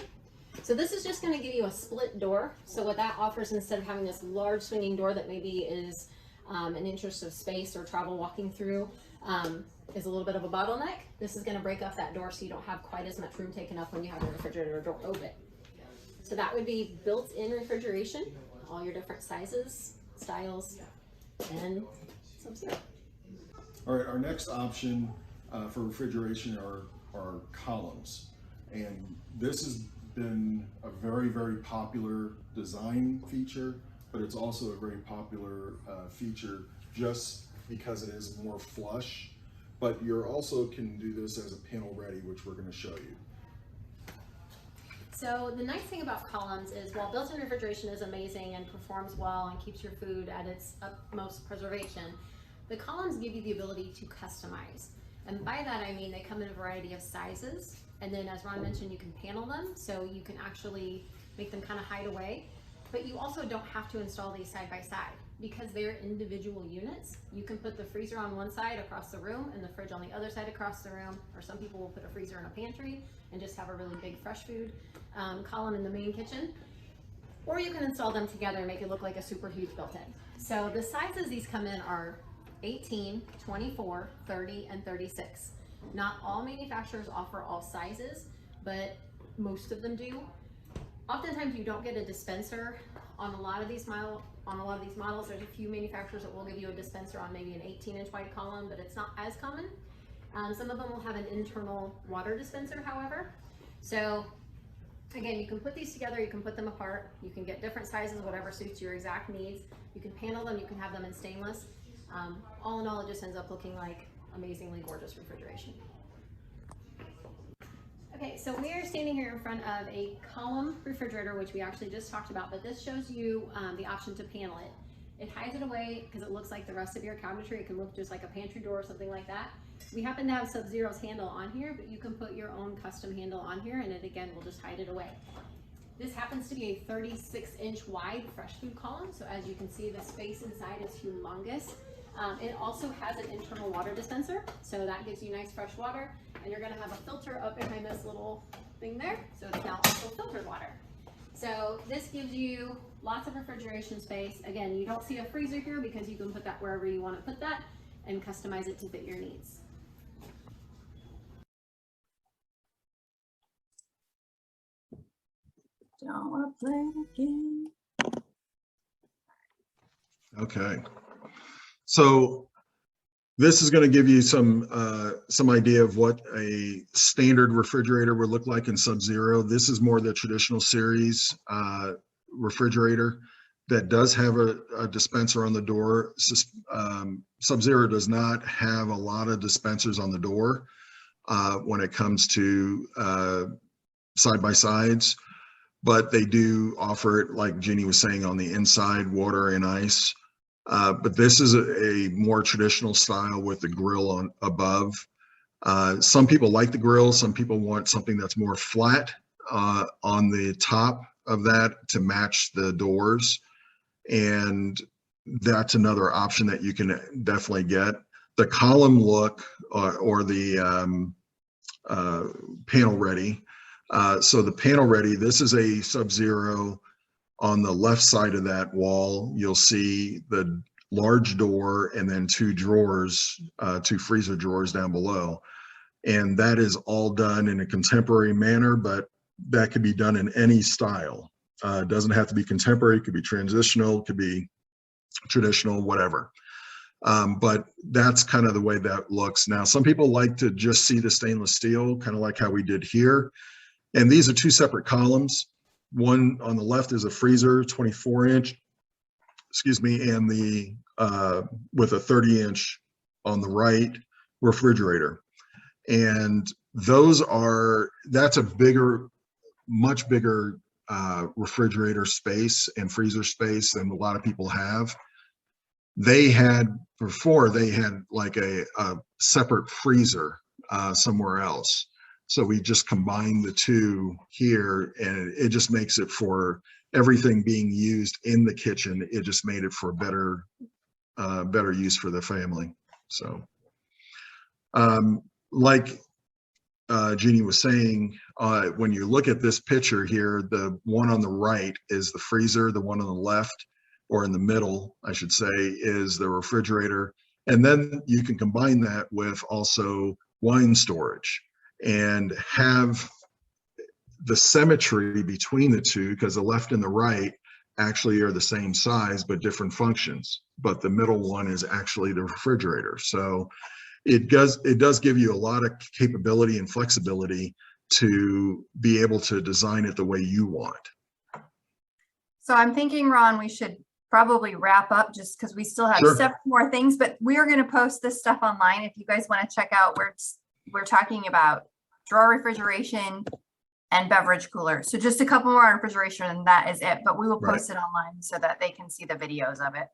So this is just going to give you a split door. So what that offers, instead of having this large swinging door that maybe is an interest of space or travel walking through, is a little bit of a bottleneck, this is going to break up that door so you don't have quite as much room taken up when you have your refrigerator door open. So that would be built-in refrigeration, all your different sizes, styles, and Sub-Zero. All right, our next option for refrigeration are columns. And this has been a very, very popular design feature, but it's also a very popular feature just because it is more flush. But you also can do this as a panel ready, which we're going to show you. So the nice thing about columns is while built-in refrigeration is amazing and performs well and keeps your food at its utmost preservation, the columns give you the ability to customize. And by that I mean they come in a variety of sizes, and then as Ron mentioned, you can panel them, so you can actually make them kind of hide away. But you also don't have to install these side by side. Because they're individual units, you can put the freezer on one side across the room and the fridge on the other side across the room, or some people will put a freezer in a pantry and just have a really big fresh food column in the main kitchen. Or you can install them together and make it look like a super huge built-in. So the sizes these come in are 18, 24, 30, and 36. Not all manufacturers offer all sizes, but most of them do. Oftentimes you don't get a dispenser on a lot of these models. There's a few manufacturers that will give you a dispenser on maybe an 18-inch wide column, but it's not as common. Some of them will have an internal water dispenser, however. So again, you can put these together, you can put them apart, you can get different sizes, whatever suits your exact needs. You can panel them, you can have them in stainless. All in all, it just ends up looking like amazingly gorgeous refrigeration. Okay, so we are standing here in front of a column refrigerator, which we actually just talked about, but this shows you the option to panel it. It hides it away because it looks like the rest of your cabinetry. It can look just like a pantry door or something like that. We happen to have Sub-Zero's handle on here, but you can put your own custom handle on here, and it again will just hide it away. This happens to be a 36-inch wide fresh food column, so as you can see, the space inside is humongous. It also has an internal water dispenser, so that gives you nice fresh water, and you're going to have a filter up behind this little thing there, so it's now also filtered water. So this gives you lots of refrigeration space. Again, you don't see a freezer here because you can put that wherever you want to put that and customize it to fit your needs. Don't want to play the game. Okay. So this is going to give you some idea of what a standard refrigerator would look like in Sub-Zero. This is more the traditional series refrigerator that does have a dispenser on the door. Sub-Zero does not have a lot of dispensers on the door when it comes to side-by-sides, but they do offer it, like Jeannie was saying, on the inside, water and ice. But this is a more traditional style with the grill on above. Some people like the grill. Some people want something that's more flat on the top of that to match the doors. And that's another option that you can definitely get. The column look or the panel ready. So the panel ready, this is a Sub-Zero. On the left side of that wall, you'll see the large door and then two drawers, two freezer drawers down below. And that is all done in a contemporary manner, but that could be done in any style. It doesn't have to be contemporary, it could be transitional, it could be traditional, whatever. But that's kind of the way that looks. Now, some people like to just see the stainless steel, kind of like how we did here. And these are two separate columns. one on the left is a freezer, 24-inch, excuse me, and the with a 30-inch on the right refrigerator. And that's a bigger, much bigger refrigerator space and freezer space than a lot of people have. Before they had like a separate freezer somewhere else. So we just combined the two here, and it just makes it for everything being used in the kitchen. It just made it for better use for the family. So like Jeannie was saying, when you look at this picture here, the one on the right is the freezer, the one on the left, or in the middle, I should say, is the refrigerator. And then you can combine that with also wine storage and have the symmetry between the two, because the left and the right actually are the same size but different functions, but the middle one is actually the refrigerator. So it does give you a lot of capability and flexibility to be able to design it the way you want. So I'm thinking, Ron, we should probably wrap up just because we still have Sure. several more things, but we're going to post this stuff online if you guys want to check out where we're talking about drawer refrigeration and beverage cooler. So just a couple more on refrigeration and that is it, but we will post it online so that they can see the videos of it.